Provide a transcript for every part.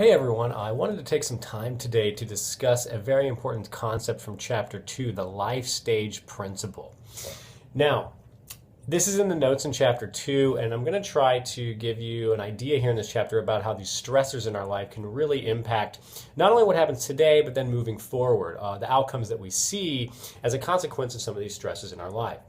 Hey everyone, I wanted to take some time today to discuss a very important concept from Chapter 2, the life stage principle. Now, this is in the notes in Chapter 2, and I'm going to try to give you an idea here in this chapter about how these stressors in our life can really impact not only what happens today, but then moving forward, the outcomes that we see as a consequence of some of these stresses in our life.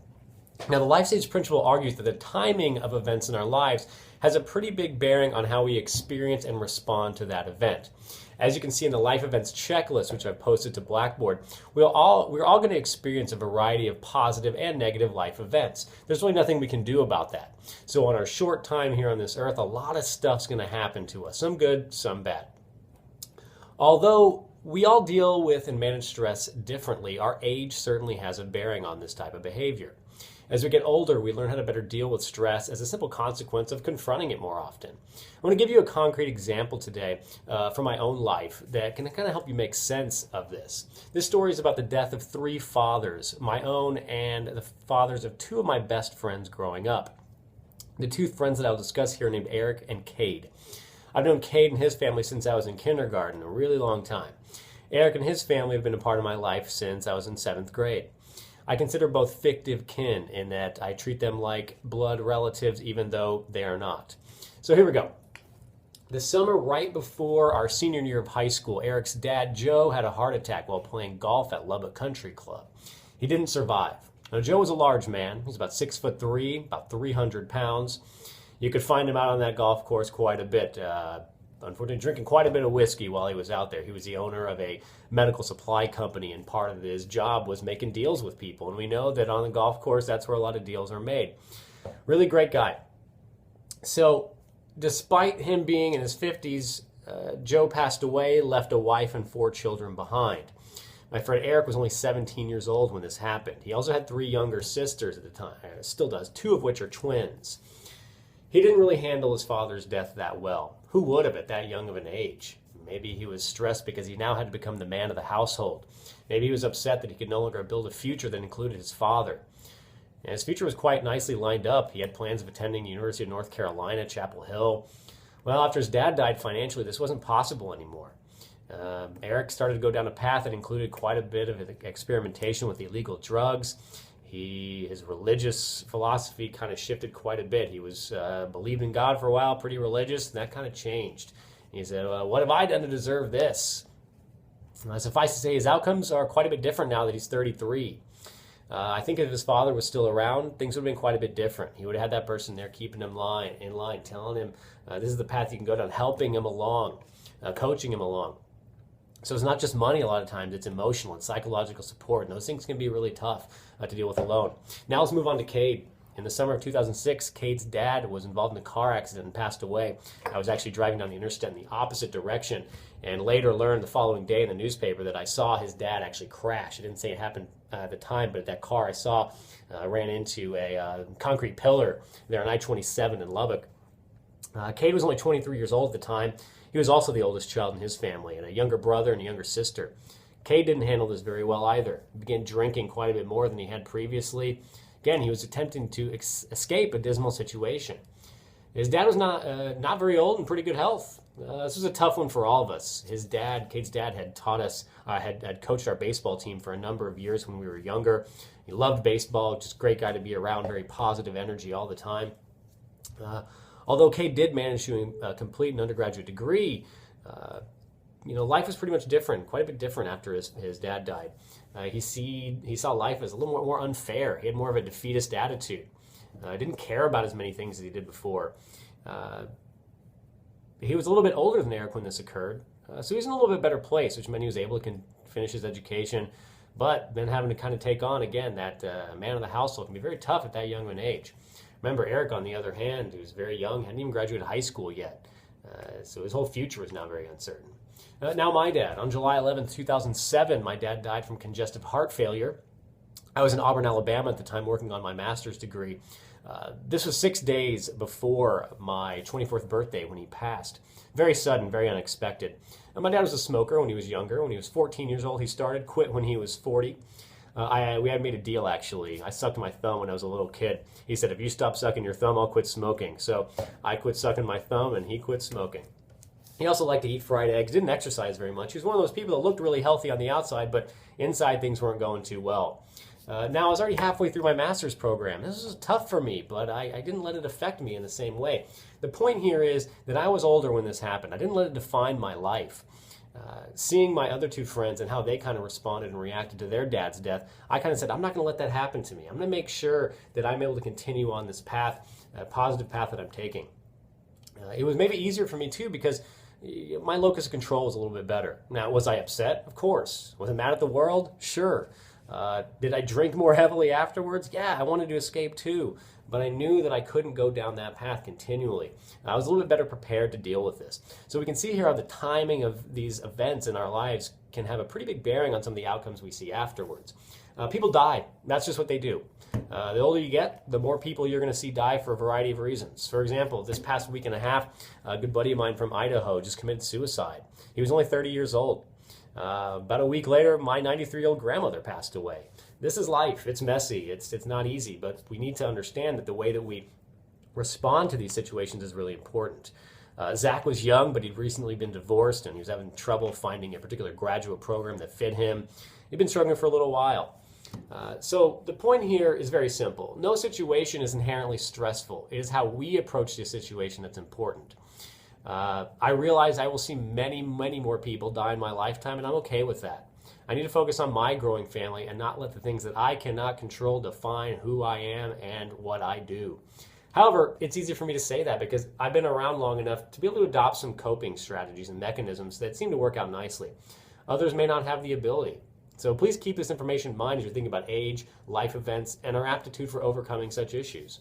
Now, the life stage principle argues that the timing of events in our lives has a pretty big bearing on how we experience and respond to that event. As you can see in the life events checklist, which I've posted to Blackboard, we're all going to experience a variety of positive and negative life events. There's really nothing we can do about that. So on our short time here on this earth, a lot of stuff's going to happen to us, some good, some bad. Although we all deal with and manage stress differently, our age certainly has a bearing on this type of behavior. As we get older, we learn how to better deal with stress as a simple consequence of confronting it more often. I want to give you a concrete example today from my own life that can kind of help you make sense of this. This story is about the death of three fathers, my own and the fathers of two of my best friends growing up. The two friends that I'll discuss here are named Eric and Cade. I've known Cade and his family since I was in kindergarten, a really long time. Eric and his family have been a part of my life since I was in 7th grade. I consider both fictive kin in that I treat them like blood relatives even though they are not. So here we go. The summer right before our senior year of high school, Eric's dad, Joe, had a heart attack while playing golf at Lubbock Country Club. He didn't survive. Now, Joe was a large man. He's about 6'3", about 300 pounds. You could find him out on that golf course quite a bit. Unfortunately, drinking quite a bit of whiskey while he was out there. He was the owner of a medical supply company, and part of his job was making deals with people. And we know that on the golf course, that's where a lot of deals are made. Really great guy. So, despite him being in his 50s, Joe passed away, left a wife and 4 children behind. My friend Eric was only 17 years old when this happened. He also had 3 younger sisters at the time, still does, 2 of which are twins. He didn't really handle his father's death that well. Who would have at that young of an age? Maybe he was stressed because he now had to become the man of the household. Maybe he was upset that he could no longer build a future that included his father. And his future was quite nicely lined up. He had plans of attending the University of North Carolina, Chapel Hill. Well, after his dad died financially, this wasn't possible anymore. Eric started to go down a path that included quite a bit of experimentation with illegal drugs. His religious philosophy kind of shifted quite a bit. He was believed in God for a while, pretty religious, and that kind of changed. He said, what have I done to deserve this? Suffice to say, his outcomes are quite a bit different now that he's 33. I think if his father was still around, things would have been quite a bit different. He would have had that person there keeping him in line, telling him this is the path you can go down, helping him along, coaching him along. So it's not just money a lot of times, it's emotional and psychological support, and those things can be really tough to deal with alone. Now let's move on to Cade. In the summer of 2006, Cade's dad was involved in a car accident and passed away. I was actually driving down the interstate in the opposite direction, and later learned the following day in the newspaper that I saw his dad actually crash. I didn't say it happened at the time, but that car I saw ran into a concrete pillar there on I-27 in Lubbock. Cade was only 23 years old at the time. He was also the oldest child in his family, and a younger brother and a younger sister. Cade didn't handle this very well either. He began drinking quite a bit more than he had previously. Again, he was attempting to escape a dismal situation. His dad was not very old and pretty good health. This was a tough one for all of us. Cade's dad, had taught us, had coached our baseball team for a number of years when we were younger. He loved baseball, just a great guy to be around, very positive energy all the time. Although Cade did manage to complete an undergraduate degree, life was pretty much different, quite a bit different after his dad died. He saw life as a little more unfair. He had more of a defeatist attitude. Didn't care about as many things as he did before. He was a little bit older than Eric when this occurred, so he was in a little bit better place, which meant he was able to finish his education, but then having to kind of take on, again, that man of the household can be very tough at that young of an age. Remember, Eric, on the other hand, who was very young, hadn't even graduated high school yet, so his whole future was now very uncertain. Now my dad. On July 11th, 2007, my dad died from congestive heart failure. I was in Auburn, Alabama at the time working on my master's degree. This was 6 days before my 24th birthday when he passed. Very sudden, very unexpected. My dad was a smoker when he was younger. When he was 14 years old, he started, quit when he was 40. We had made a deal, actually. I sucked my thumb when I was a little kid. He said, if you stop sucking your thumb, I'll quit smoking. So I quit sucking my thumb, and he quit smoking. He also liked to eat fried eggs, didn't exercise very much. He was one of those people that looked really healthy on the outside, but inside things weren't going too well. Now, I was already halfway through my master's program. This was tough for me, but I didn't let it affect me in the same way. The point here is that I was older when this happened. I didn't let it define my life. Seeing my other two friends and how they kind of responded and reacted to their dad's death, I kind of said, I'm not going to let that happen to me. I'm going to make sure that I'm able to continue on this path, positive path that I'm taking. It was maybe easier for me too because my locus of control was a little bit better. Now, was I upset? Of course. Was I mad at the world? Sure. Did I drink more heavily afterwards? Yeah, I wanted to escape too. But I knew that I couldn't go down that path continually. I was a little bit better prepared to deal with this. So we can see here how the timing of these events in our lives can have a pretty big bearing on some of the outcomes we see afterwards. People die. That's just what they do. The older you get, the more people you're going to see die for a variety of reasons. For example, this past week and a half, a good buddy of mine from Idaho just committed suicide. He was only 30 years old. About a week later, my 93-year-old grandmother passed away. This is life. It's messy. It's not easy, but we need to understand that the way that we respond to these situations is really important. Zach was young, but he'd recently been divorced, and he was having trouble finding a particular graduate program that fit him. He'd been struggling for a little while. So the point here is very simple. No situation is inherently stressful. It is how we approach the situation that's important. I realize I will see many, many more people die in my lifetime, and I'm okay with that. I need to focus on my growing family and not let the things that I cannot control define who I am and what I do. However, it's easy for me to say that because I've been around long enough to be able to adopt some coping strategies and mechanisms that seem to work out nicely. Others may not have the ability. So please keep this information in mind as you're thinking about age, life events, and our aptitude for overcoming such issues.